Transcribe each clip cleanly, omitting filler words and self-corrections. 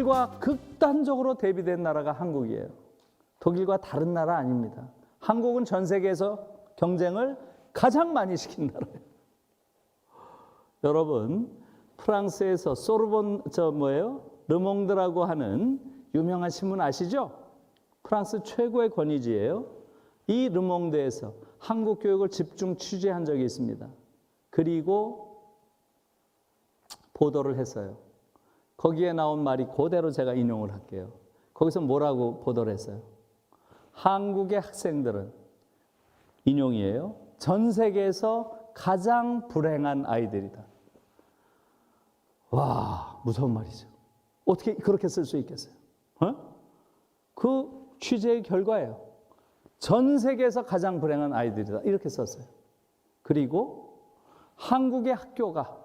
독일과 극단적으로 대비된 나라가 한국이에요. 독일과 다른 나라 아닙니다. 한국은 전 세계에서 경쟁을 가장 많이 시킨 나라예요. 여러분, 프랑스에서 소르본 르몽드라고 하는 유명한 신문 아시죠? 프랑스 최고의 권위지예요. 이 르몽드에서 한국 교육을 집중 취재한 적이 있습니다. 그리고 보도를 했어요. 거기에 나온 말이 그대로 제가 인용을 할게요. 거기서 뭐라고 보도를 했어요? 한국의 학생들은, 인용이에요, 전 세계에서 가장 불행한 아이들이다. 와, 무서운 말이죠. 어떻게 그렇게 쓸 수 있겠어요? 그 취재의 결과예요. 전 세계에서 가장 불행한 아이들이다. 이렇게 썼어요. 그리고 한국의 학교가,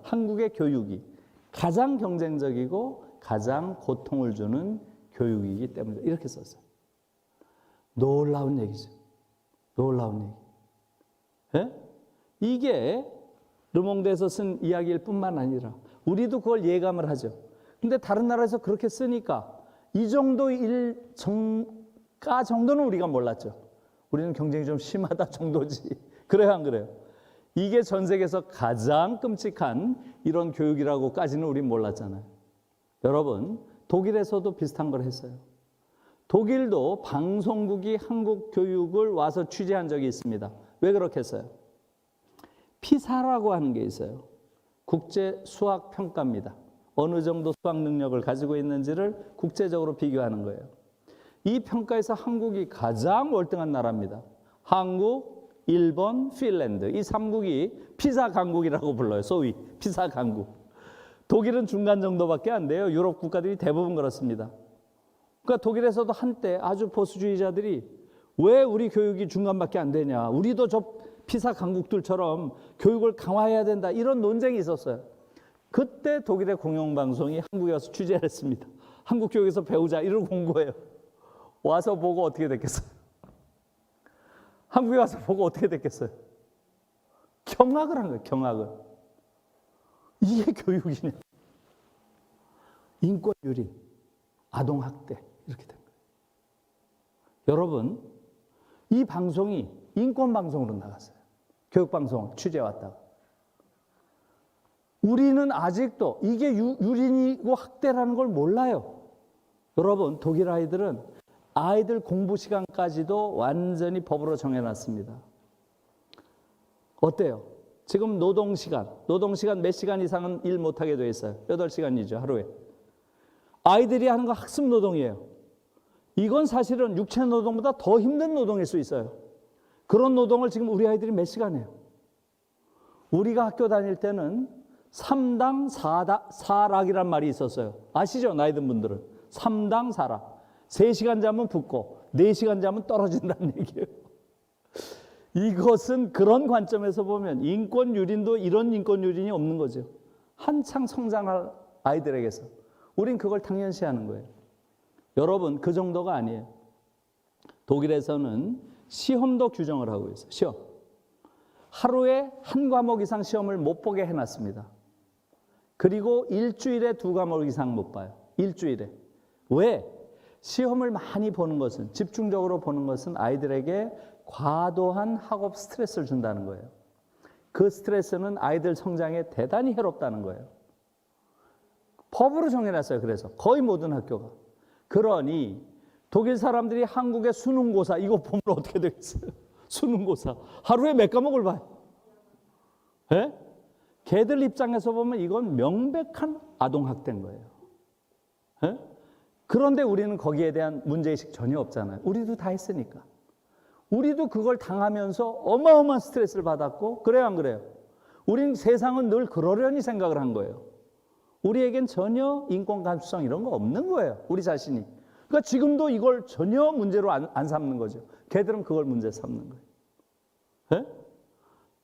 한국의 교육이 가장 경쟁적이고 가장 고통을 주는 교육이기 때문에 이렇게 썼어요. 놀라운 얘기죠. 놀라운 얘기. 예? 이게 르몽드에서 쓴 이야기일 뿐만 아니라 우리도 그걸 예감을 하죠. 근데 다른 나라에서 그렇게 쓰니까 이 정도 일정가 정도는 우리가 몰랐죠. 우리는 경쟁이 좀 심하다 정도지. 그래요, 안 그래요? 이게 전 세계에서 가장 끔찍한 이런 교육이라고까지는 우린 몰랐잖아요. 여러분, 독일에서도 비슷한 걸 했어요. 독일도 방송국이 한국 교육을 와서 취재한 적이 있습니다. 왜 그렇게 했어요? 피사라고 하는 게 있어요. 국제 수학 평가입니다. 어느 정도 수학 능력을 가지고 있는지를 국제적으로 비교하는 거예요. 이 평가에서 한국이 가장 월등한 나라입니다. 한국, 일본, 핀란드, 이 3국이 피사 강국이라고 불러요. 소위 피사 강국. 독일은 중간 정도밖에 안 돼요. 유럽 국가들이 대부분 그렇습니다. 그러니까 독일에서도 한때 아주 보수주의자들이 왜 우리 교육이 중간밖에 안 되냐, 우리도 저 피사 강국들처럼 교육을 강화해야 된다, 이런 논쟁이 있었어요. 그때 독일의 공영방송이 한국에 와서 취재를 했습니다. 한국 교육에서 배우자, 이러고 온 거예요. 와서 보고 어떻게 됐겠어요? 한국에 와서 보고 어떻게 됐겠어요? 경악을 한 거예요. 경악을. 이게 교육이냐. 인권유린, 아동학대, 이렇게 된 거예요. 여러분, 이 방송이 인권방송으로 나갔어요. 교육방송 취재해왔다가. 우리는 아직도 이게 유린이고 학대라는 걸 몰라요. 여러분, 독일 아이들은 아이들 공부 시간까지도 완전히 법으로 정해놨습니다. 어때요? 지금 노동시간 몇 시간 이상은 일 못하게 돼 있어요. 8시간이죠, 하루에. 아이들이 하는 거 학습 노동이에요. 이건 사실은 육체 노동보다 더 힘든 노동일 수 있어요. 그런 노동을 지금 우리 아이들이 몇 시간 해요? 우리가 학교 다닐 때는 3당 4락이란 말이 있었어요. 아시죠? 나이 든 분들은. 3당 4락. 3시간 자면 붙고 4시간 자면 떨어진다는 얘기예요. 이것은 그런 관점에서 보면 인권유린도 이런 인권유린이 없는 거죠. 한창 성장할 아이들에게서. 우린 그걸 당연시하는 거예요. 여러분, 그 정도가 아니에요. 독일에서는 시험도 규정을 하고 있어요. 시험. 하루에 한 과목 이상 시험을 못 보게 해놨습니다. 그리고 일주일에 2과목 이상 못 봐요. 일주일에. 왜? 시험을 많이 보는 것은, 집중적으로 보는 것은 아이들에게 과도한 학업 스트레스를 준다는 거예요. 그 스트레스는 아이들 성장에 대단히 해롭다는 거예요. 법으로 정해놨어요. 그래서 거의 모든 학교가. 그러니 독일 사람들이 한국의 수능고사 이거 보면 어떻게 되겠어요? 수능고사 하루에 몇 과목을 봐요? 예? 걔들 입장에서 보면 이건 명백한 아동학대인 거예요. 예? 그런데 우리는 거기에 대한 문제의식 전혀 없잖아요. 우리도 다 했으니까. 우리도 그걸 당하면서 어마어마한 스트레스를 받았고, 그래요, 안 그래요? 우린 세상은 늘 그러려니 생각을 한 거예요. 우리에겐 전혀 인권 감수성 이런 거 없는 거예요. 우리 자신이. 그러니까 지금도 이걸 전혀 문제로 안 삼는 거죠. 걔들은 그걸 문제 삼는 거예요. 네?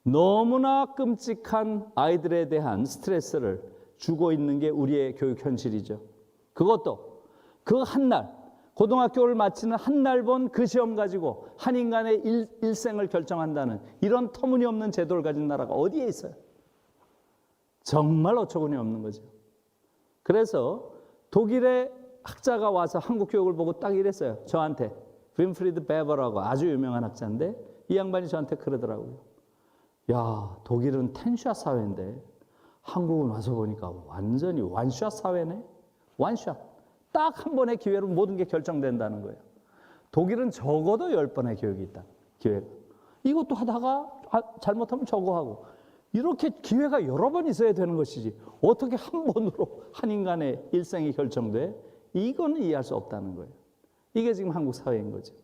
너무나 끔찍한 아이들에 대한 스트레스를 주고 있는 게 우리의 교육 현실이죠. 그것도 그 한 날, 고등학교를 마치는 한 날 본 그 시험 가지고 한 인간의 일생을 결정한다는 이런 터무니없는 제도를 가진 나라가 어디에 있어요? 정말 어처구니 없는 거죠. 그래서 독일의 학자가 와서 한국 교육을 보고 딱 이랬어요. 저한테. 윈프리드 베버라고 아주 유명한 학자인데 이 양반이 저한테 그러더라고요. 야, 독일은 텐샷 사회인데 한국은 와서 보니까 완전히 완샷 사회네. 완샷. 딱 한 번의 기회로 모든 게 결정된다는 거예요. 독일은 적어도 10번의 교육이 있다. 기회가. 이것도 하다가 잘못하면 저거 하고. 이렇게 기회가 여러 번 있어야 되는 것이지. 어떻게 한 번으로 한 인간의 일생이 결정돼? 이거는 이해할 수 없다는 거예요. 이게 지금 한국 사회인 거죠.